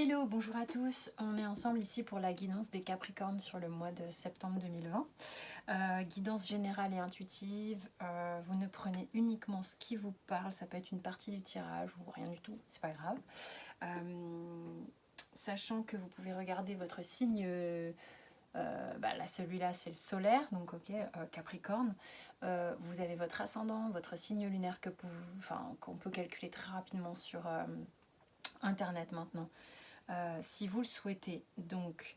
Hello, bonjour à tous. On est ensemble ici pour la guidance des Capricornes sur le mois de septembre 2020. Guidance générale et intuitive. Vous ne prenez uniquement ce qui vous parle. Ça peut être une partie du tirage ou rien du tout. C'est pas grave. Sachant que vous pouvez regarder votre signe. Là, celui-là, c'est le solaire, donc ok, Capricorne. Vous avez votre ascendant, votre signe lunaire qu'on peut calculer très rapidement sur Internet maintenant. Si vous le souhaitez. Donc,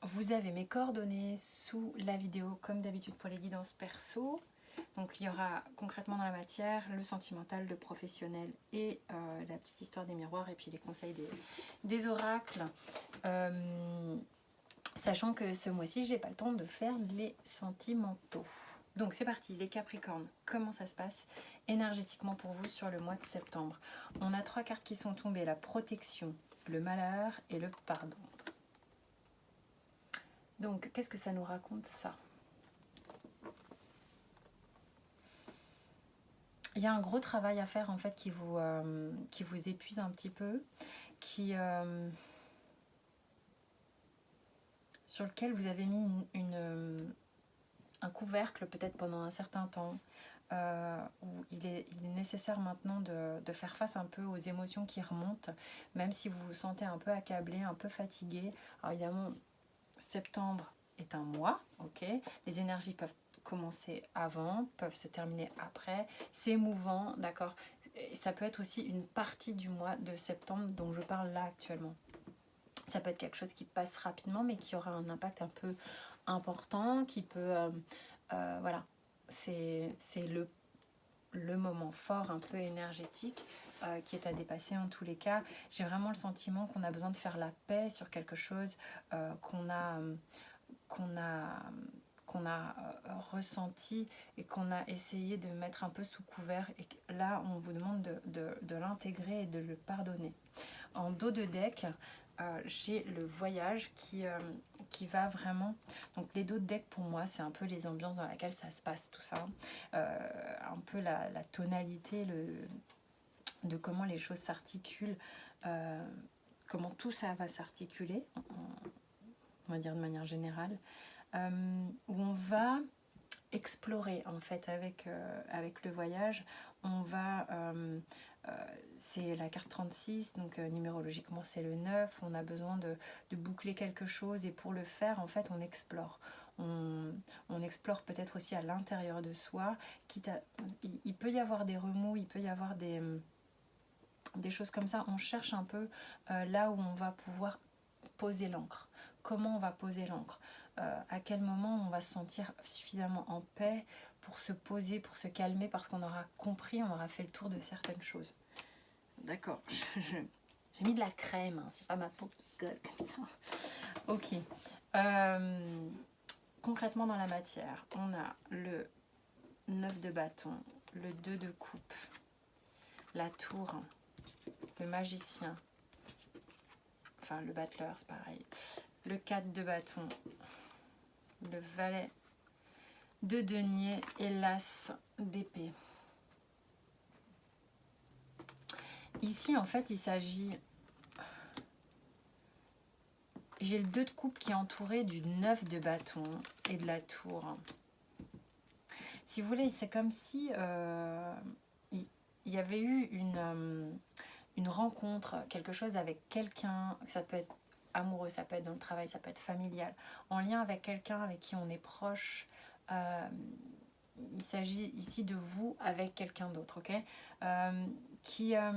vous avez mes coordonnées sous la vidéo, comme d'habitude pour les guidances perso. Donc, il y aura concrètement dans la matière le sentimental, le professionnel et la petite histoire des miroirs et puis les conseils des oracles. Sachant que ce mois-ci, j'ai pas le temps de faire les sentimentaux. Donc c'est parti, les Capricornes, comment ça se passe énergétiquement pour vous sur le mois de septembre? On a 3 cartes qui sont tombées, la protection, le malheur et le pardon. Donc qu'est-ce que ça nous raconte ça? Il y a un gros travail à faire en fait qui vous épuise un petit peu, sur lequel vous avez mis un couvercle peut-être pendant un certain temps, où il est nécessaire maintenant de faire face un peu aux émotions qui remontent, même si vous vous sentez un peu accablé, un peu fatigué. Alors évidemment, septembre est un mois, ok. Les énergies peuvent commencer avant, peuvent se terminer après. C'est mouvant, d'accord. Ça peut être aussi une partie du mois de septembre dont je parle là actuellement. Ça peut être quelque chose qui passe rapidement, mais qui aura un impact un peu important, qui peut... voilà, c'est le moment fort, un peu énergétique, qui est à dépasser en tous les cas. J'ai vraiment le sentiment qu'on a besoin de faire la paix sur quelque chose qu'on a ressenti et qu'on a essayé de mettre un peu sous couvert. Et là, on vous demande de l'intégrer et de le pardonner. En dos de deck, j'ai le voyage qui va vraiment... Donc les dos de deck pour moi, c'est un peu les ambiances dans lesquelles ça se passe, tout ça. Un peu la tonalité de comment les choses s'articulent, comment tout ça va s'articuler, on va dire de manière générale, où on va explorer en fait avec le voyage. On va... c'est la carte 36, donc numérologiquement c'est le 9. On a besoin de boucler quelque chose et pour le faire, en fait, on explore. On explore peut-être aussi à l'intérieur de soi. Il peut y avoir des remous, il peut y avoir des choses comme ça. On cherche un peu là où on va pouvoir poser l'encre. Comment on va poser l'encre? À quel moment on va se sentir suffisamment en paix pour se poser, pour se calmer, parce qu'on aura compris, on aura fait le tour de certaines choses. D'accord, j'ai mis de la crème, hein, c'est pas ma peau qui colle comme ça. Ok. Concrètement dans la matière, on a le 9 de bâton, le 2 de coupe, la tour, le magicien, enfin le battleur c'est pareil, le 4 de bâton, le valet de denier et l'as d'épée. Ici, en fait, il s'agit... J'ai le 2 de coupe qui est entouré du 9 de bâton et de la tour. Si vous voulez, c'est comme si il y avait eu une rencontre, quelque chose avec quelqu'un. Ça peut être amoureux, ça peut être dans le travail, ça peut être familial, en lien avec quelqu'un avec qui on est proche. Il s'agit ici de vous avec quelqu'un d'autre, ok, qui a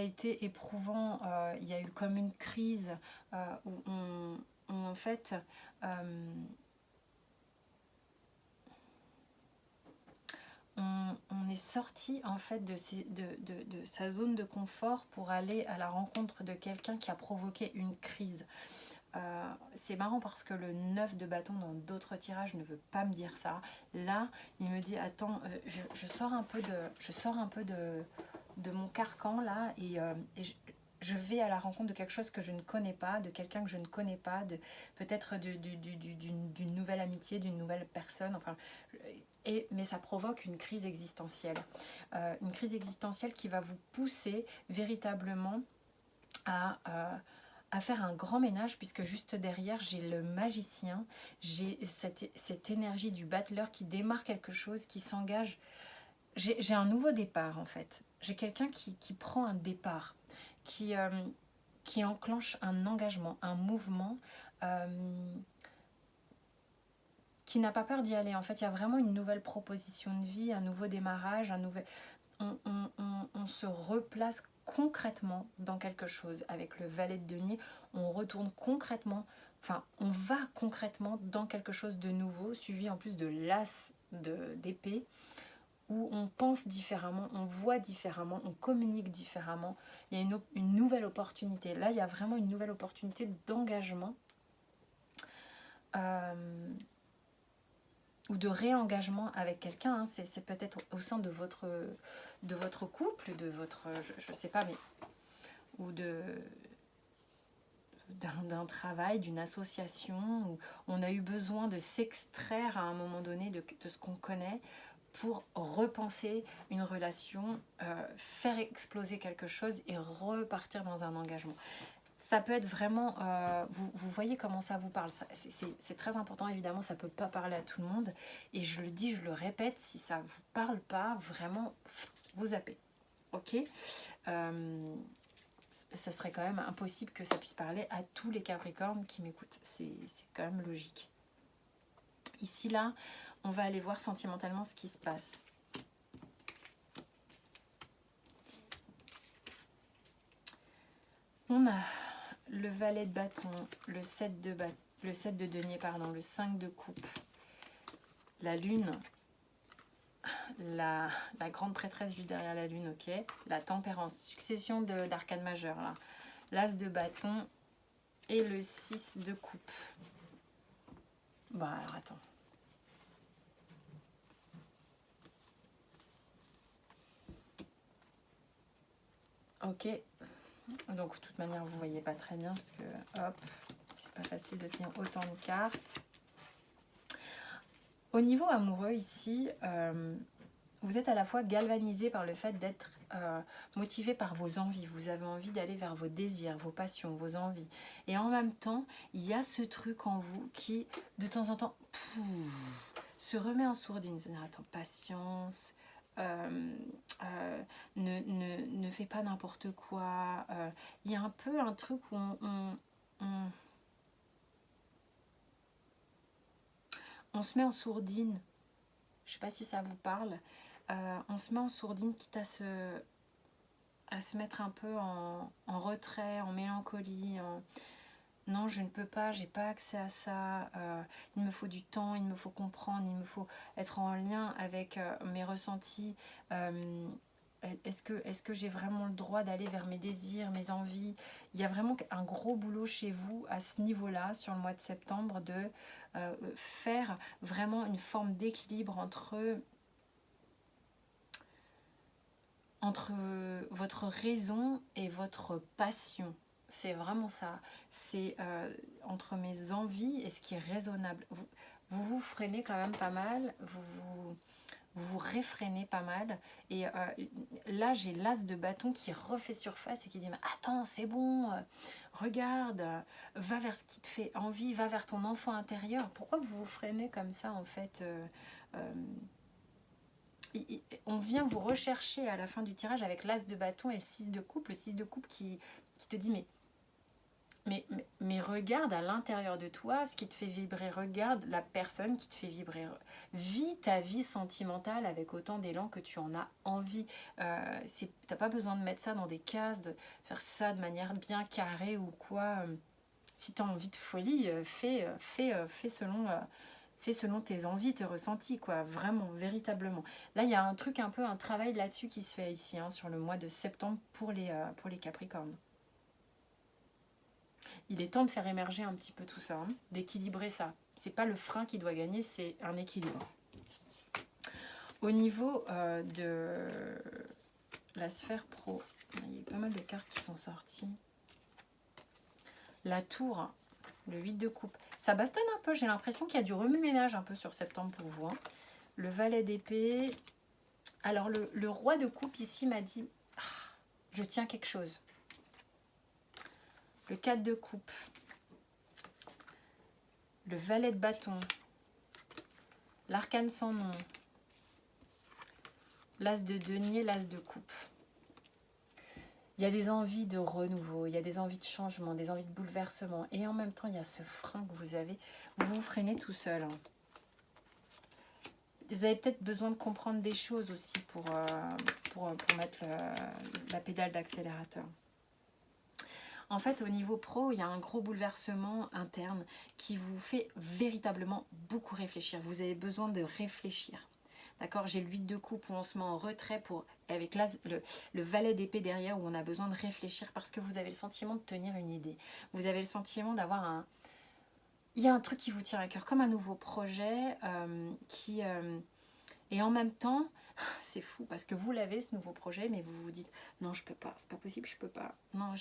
été éprouvant. Il y a eu comme une crise où en fait, on est sorti en fait de sa zone de confort pour aller à la rencontre de quelqu'un qui a provoqué une crise. C'est marrant parce que le 9 de bâton dans d'autres tirages ne veut pas me dire ça. Là, il me dit attends, je sors un peu de mon carcan là et je vais à la rencontre de quelque chose que je ne connais pas, de quelqu'un que je ne connais pas, peut-être d'une nouvelle amitié, d'une nouvelle personne. Enfin, mais ça provoque une crise existentielle. Une crise existentielle qui va vous pousser véritablement à faire un grand ménage, puisque juste derrière, j'ai le magicien, j'ai cette énergie du battleur qui démarre quelque chose, qui s'engage. J'ai un nouveau départ, en fait. J'ai quelqu'un qui prend un départ, qui enclenche un engagement, un mouvement, qui n'a pas peur d'y aller. En fait, il y a vraiment une nouvelle proposition de vie, un nouveau démarrage, on se replace concrètement dans quelque chose. Avec le valet de denier, on retourne concrètement, enfin, on va concrètement dans quelque chose de nouveau, suivi en plus de l'as d'épée, où on pense différemment, on voit différemment, on communique différemment. Il y a une nouvelle opportunité. Là, il y a vraiment une nouvelle opportunité d'engagement. Ou de réengagement avec quelqu'un, hein. C'est peut-être au sein de votre couple, de votre, je sais pas, mais ou d'un travail, d'une association, où on a eu besoin de s'extraire à un moment donné de ce qu'on connaît pour repenser une relation, faire exploser quelque chose et repartir dans un engagement. Ça peut être vraiment, vous voyez comment ça vous parle, c'est très important, évidemment, ça ne peut pas parler à tout le monde, et je le dis, je le répète, si ça ne vous parle pas, vraiment, vous zappez, ok. Ça serait quand même impossible que ça puisse parler à tous les Capricornes qui m'écoutent, c'est quand même logique. Ici, là, on va aller voir sentimentalement ce qui se passe. On a le valet de bâton, le 7 de denier, pardon, le 5 de coupe, la lune, la grande prêtresse juste derrière la lune, ok, la tempérance, succession d'arcanes majeures, là, l'as de bâton et le 6 de coupe. Bon, alors attends. Ok, donc de toute manière vous voyez pas très bien parce que hop, c'est pas facile de tenir autant de cartes. Au niveau amoureux ici, vous êtes à la fois galvanisé par le fait d'être motivé par vos envies. Vous avez envie d'aller vers vos désirs, vos passions, vos envies. Et en même temps, il y a ce truc en vous qui, de temps en temps, se remet en sourdine. C'est-à-dire, attends, patience, ne fais pas n'importe quoi. Il y a un peu un truc où on se met en sourdine. Je ne sais pas si ça vous parle. On se met en sourdine, quitte à se mettre un peu en retrait, en mélancolie. Non, je ne peux pas, j'ai pas accès à ça. Il me faut du temps, il me faut comprendre, il me faut être en lien avec mes ressentis. Est-ce que j'ai vraiment le droit d'aller vers mes désirs, mes envies? Il y a vraiment un gros boulot chez vous à ce niveau-là, sur le mois de septembre, de faire vraiment une forme d'équilibre entre votre raison et votre passion. C'est vraiment ça. C'est entre mes envies et ce qui est raisonnable. Vous freinez quand même pas mal, vous réfrénez pas mal. Et là, j'ai l'as de bâton qui refait surface et qui dit « Mais attends, c'est bon, regarde, va vers ce qui te fait envie, va vers ton enfant intérieur. » Pourquoi vous vous freinez comme ça, en fait on vient vous rechercher à la fin du tirage avec l'as de bâton et le 6 de coupe. Le 6 de coupe qui te dit mais regarde à l'intérieur de toi ce qui te fait vibrer, regarde la personne qui te fait vibrer, vis ta vie sentimentale avec autant d'élan que tu en as envie. T'as pas besoin de mettre ça dans des cases, de faire ça de manière bien carrée ou quoi. Si tu as envie de folie, fais selon tes envies, tes ressentis, quoi, vraiment, véritablement. Là, il y a un truc un peu, un travail là-dessus qui se fait ici, hein, sur le mois de septembre pour les Capricornes. Il est temps de faire émerger un petit peu tout ça, hein, d'équilibrer ça. C'est pas le frein qui doit gagner, c'est un équilibre. Au niveau de la sphère pro, il y a pas mal de cartes qui sont sorties. La tour, le 8 de coupe. Ça bastonne un peu, j'ai l'impression qu'il y a du remue-ménage un peu sur septembre pour vous. Hein. Le valet d'épée. Alors le roi de coupe ici m'a dit ah, je tiens quelque chose. Le 4 de coupe. Le valet de bâton. L'arcane sans nom. L'as de denier, l'as de coupe. Il y a des envies de renouveau, il y a des envies de changement, des envies de bouleversement. Et en même temps, il y a ce frein que vous avez. Vous vous freinez tout seul. Vous avez peut-être besoin de comprendre des choses aussi pour mettre la pédale d'accélérateur. En fait, au niveau pro, il y a un gros bouleversement interne qui vous fait véritablement beaucoup réfléchir. Vous avez besoin de réfléchir. D'accord, j'ai le 8 de coupe où on se met en retrait avec le valet d'épée derrière où on a besoin de réfléchir parce que vous avez le sentiment de tenir une idée. Vous avez le sentiment d'avoir un... Il y a un truc qui vous tient à cœur, comme un nouveau projet et en même temps, c'est fou parce que vous l'avez ce nouveau projet, mais vous vous dites non, je peux pas, c'est pas possible, je peux pas. Non,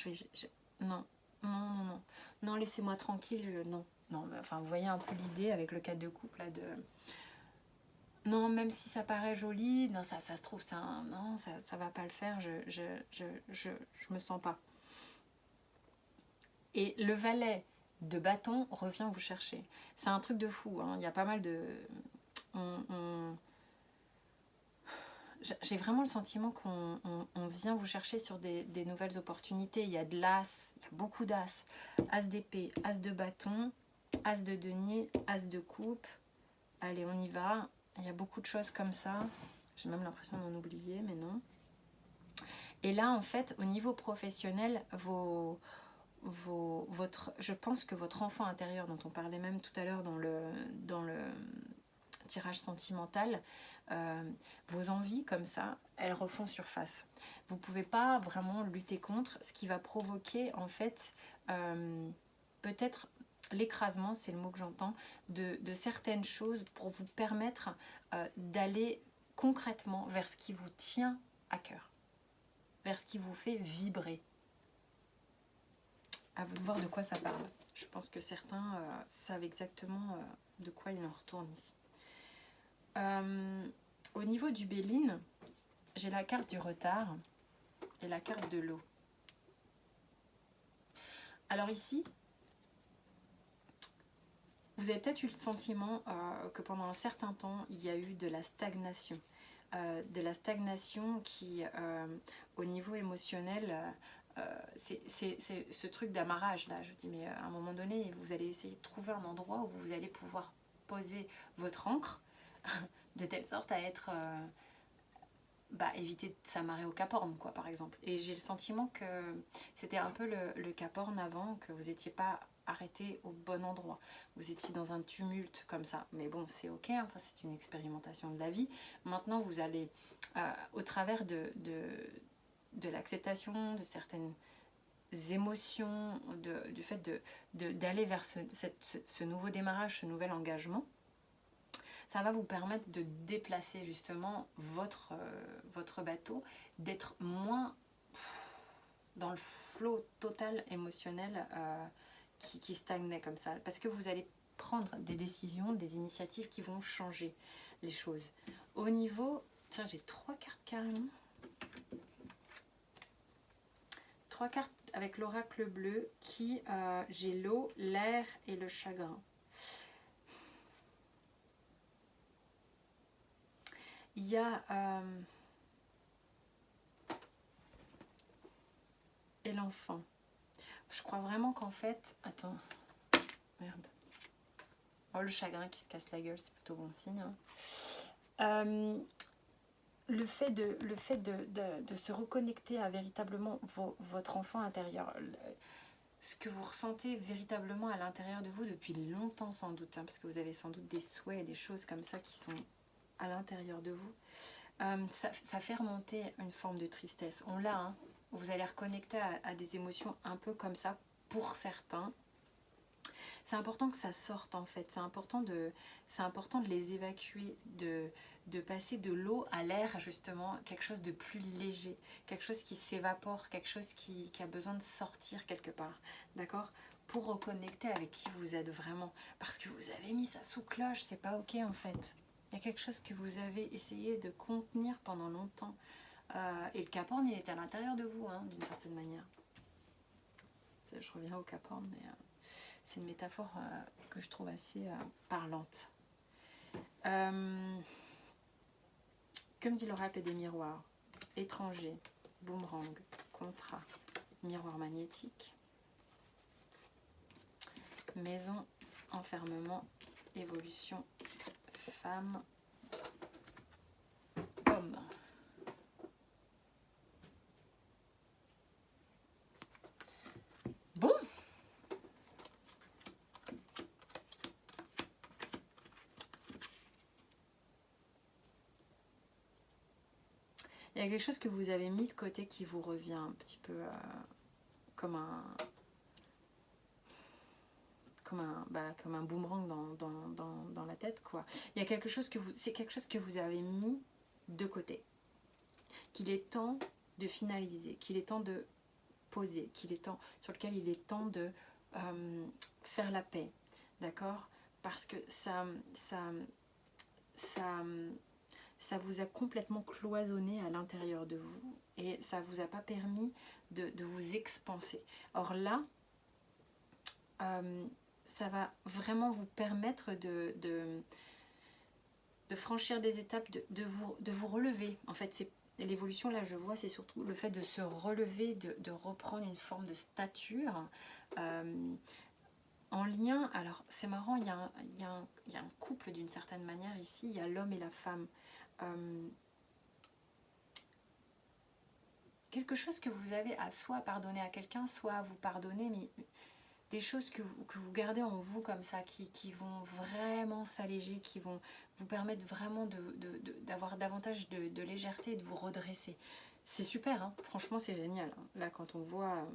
non, non, laissez-moi tranquille, non. Non, enfin, vous voyez un peu l'idée avec le 4 de coupe là de... Non, même si ça paraît joli, non, ça se trouve, non, ça va pas le faire, je me sens pas. Et le valet de bâton revient vous chercher. C'est un truc de fou, hein. Il y a pas mal de... J'ai vraiment le sentiment qu'on vient vous chercher sur des nouvelles opportunités. Il y a de l'as, il y a beaucoup d'as. As d'épée, as de bâton, as de denier, as de coupe. Allez, on y va. Il y a beaucoup de choses comme ça. J'ai même l'impression d'en oublier, mais non. Et là, en fait, au niveau professionnel, je pense que votre enfant intérieur, dont on parlait même tout à l'heure dans le tirage sentimental, vos envies comme ça, elles refont surface. Vous ne pouvez pas vraiment lutter contre, ce qui va provoquer en fait peut-être l'écrasement, c'est le mot que j'entends, de certaines choses pour vous permettre d'aller concrètement vers ce qui vous tient à cœur, vers ce qui vous fait vibrer. À vous de voir de quoi ça parle. Je pense que certains savent exactement de quoi il en retourne ici. Au niveau du Béline, j'ai la carte du retard et la carte de l'eau. Alors ici, vous avez peut-être eu le sentiment que pendant un certain temps, il y a eu de la stagnation. Qui, au niveau émotionnel, c'est ce truc d'amarrage là. Je dis, mais à un moment donné, vous allez essayer de trouver un endroit où vous allez pouvoir poser votre ancre de telle sorte à être... éviter de s'amarrer au Cap Horn, quoi, par exemple. Et j'ai le sentiment que c'était un peu le Cap Horn avant, que vous n'étiez pas arrêté au bon endroit. Vous étiez dans un tumulte comme ça. Mais bon, c'est ok, hein, enfin, c'est une expérimentation de la vie. Maintenant, vous allez, au travers de l'acceptation de certaines émotions, du fait d'aller vers ce nouveau démarrage, ce nouvel engagement, ça va vous permettre de déplacer justement votre bateau, d'être moins dans le flot total émotionnel qui stagnait comme ça. Parce que vous allez prendre des décisions, des initiatives qui vont changer les choses. Au niveau... Tiens, j'ai 3 cartes carrément. 3 cartes avec l'oracle bleu qui... j'ai l'eau, l'air et le chagrin. Il y a et l'enfant. Je crois vraiment qu'en fait... Attends. Merde. Oh, le chagrin qui se casse la gueule, c'est plutôt bon signe. Hein. Le fait de se reconnecter à véritablement votre enfant intérieur, ce que vous ressentez véritablement à l'intérieur de vous depuis longtemps sans doute, hein, parce que vous avez sans doute des souhaits et des choses comme ça qui sont à l'intérieur de vous, ça fait remonter une forme de tristesse. On l'a, hein. Vous allez reconnecter à des émotions un peu comme ça pour certains. C'est important que ça sorte en fait, c'est important de les évacuer, de passer de l'eau à l'air justement, quelque chose de plus léger, quelque chose qui s'évapore, quelque chose qui a besoin de sortir quelque part, d'accord ? Pour reconnecter avec qui vous êtes vraiment, parce que vous avez mis ça sous cloche, c'est pas ok en fait. Il y a quelque chose que vous avez essayé de contenir pendant longtemps. Et le Capricorne, il est à l'intérieur de vous, hein, d'une certaine manière. Je reviens au Capricorne, mais c'est une métaphore que je trouve assez parlante. Comme dit l'oracle des miroirs, étranger, boomerang, contrat, miroir magnétique, maison, enfermement, évolution, femme, homme. Bon. Il y a quelque chose que vous avez mis de côté qui vous revient un petit peu comme un boomerang dans la tête, quoi. Il y a quelque chose c'est quelque chose que vous avez mis de côté, qu'il est temps de finaliser, qu'il est temps de poser, sur lequel il est temps de faire la paix, d'accord? Parce que ça vous a complètement cloisonné à l'intérieur de vous et ça vous a pas permis de vous expanser. Or là, ça va vraiment vous permettre de franchir des étapes, de vous relever. En fait, c'est l'évolution, là, je vois, c'est surtout le fait de se relever, de reprendre une forme de stature. En lien, alors c'est marrant, il y a un couple d'une certaine manière ici, il y a l'homme et la femme. Quelque chose que vous avez à soit pardonner à quelqu'un, soit à vous pardonner, mais des choses que vous gardez en vous comme ça, qui vont vraiment s'alléger, qui vont vous permettre vraiment d'avoir davantage de légèreté et de vous redresser. C'est super, hein, franchement c'est génial. Là quand on voit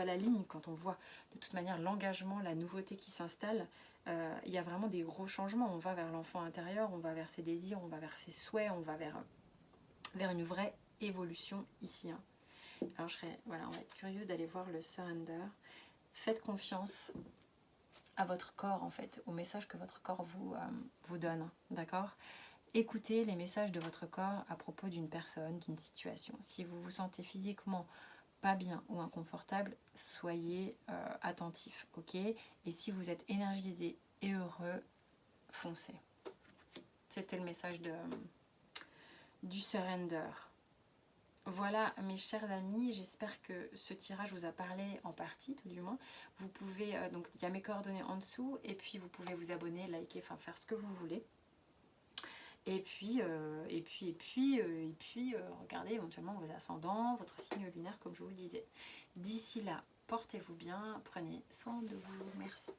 la ligne, quand on voit de toute manière l'engagement, la nouveauté qui s'installe, il y a vraiment des gros changements. On va vers l'enfant intérieur, on va vers ses désirs, on va vers ses souhaits, on va vers une vraie évolution ici. Hein. Alors on va être curieux d'aller voir le surrender. Faites confiance à votre corps, en fait, au message que votre corps vous donne, d'accord? Écoutez les messages de votre corps à propos d'une personne, d'une situation. Si vous vous sentez physiquement pas bien ou inconfortable, soyez attentif, ok? Et si vous êtes énergisé et heureux, foncez. C'était le message du surrender. Voilà mes chers amis, j'espère que ce tirage vous a parlé en partie, tout du moins. Vous pouvez, donc il y a mes coordonnées en dessous, et puis vous pouvez vous abonner, liker, enfin faire ce que vous voulez. Et puis regardez éventuellement vos ascendants, votre signe lunaire comme je vous le disais. D'ici là, portez-vous bien, prenez soin de vous, merci.